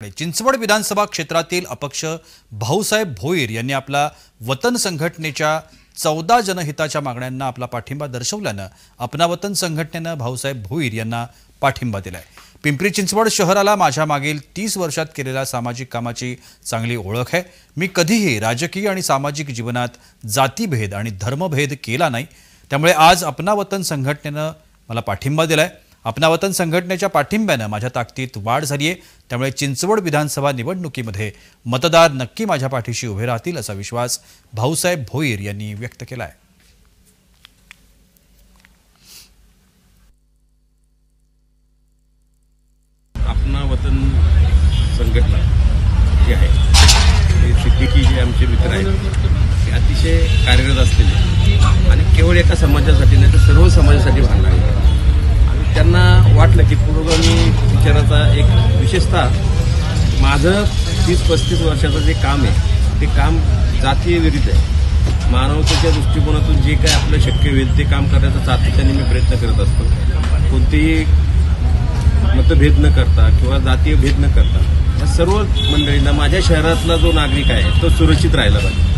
चिंचवड विधानसभा क्षेत्रातील अपक्ष भाऊसाहेब भोईर यांनी आपला वतन संघटनेच्या 14 जनहिताच्या मागण्यांना आपला पाठिंबा दर्शवल्याने अपना वतन संघटनेने भाऊसाहेब भोईर यांना पाठिंबा दिलाय। पिंपरी चिंचवड शहराला माझ्या मागील 30 वर्षात केलेल्या सामाजिक कामाची चांगली ओळख आहे। मी कधीही राजकीय आणि सामाजिक जीवनात जातीभेद आणि धर्मभेद केला नाही, त्यामुळे आज अपना वतन संघटनेने मला पाठिंबा दिलाय। अपना वतन संघटनेच्या पाठिंब्याने माझ्या ताकदीत वाढ झाली आहे, त्यामुळे चिंचवड विधानसभा निवडणुकीमध्ये मतदार नक्की माझ्या पाठीशी उभे राहतील असा विश्वास भाऊसाहेब भोईर यांनी व्यक्त केला आहे। अपना वतन संघटना जी आहे सिद्दीकी जे आमचे मित्र आहेत ते अतिशय कार्यरत असलेले आणि केवळ एका समाजासाठी नाही तर सर्व समाजासाठी भांडणारे आणि त्यांना वाटलं की पुरोगामी विचाराचा एक विशेषतः माझं 30-35 वर्षाचं जे काम आहे ते काम जातीय विरुद्ध आहे। मानवतेच्या दृष्टिकोनातून जे काय आपलं शक्य होईल ते काम करण्याचा सातत्याने मी प्रयत्न करत असतो। कोणतेही मतभेद न करता किंवा जातीय भेद न करता या सर्व मंडळींना माझ्या शहरातला जो नागरिक आहे तो सुरक्षित राहायला पाहिजे।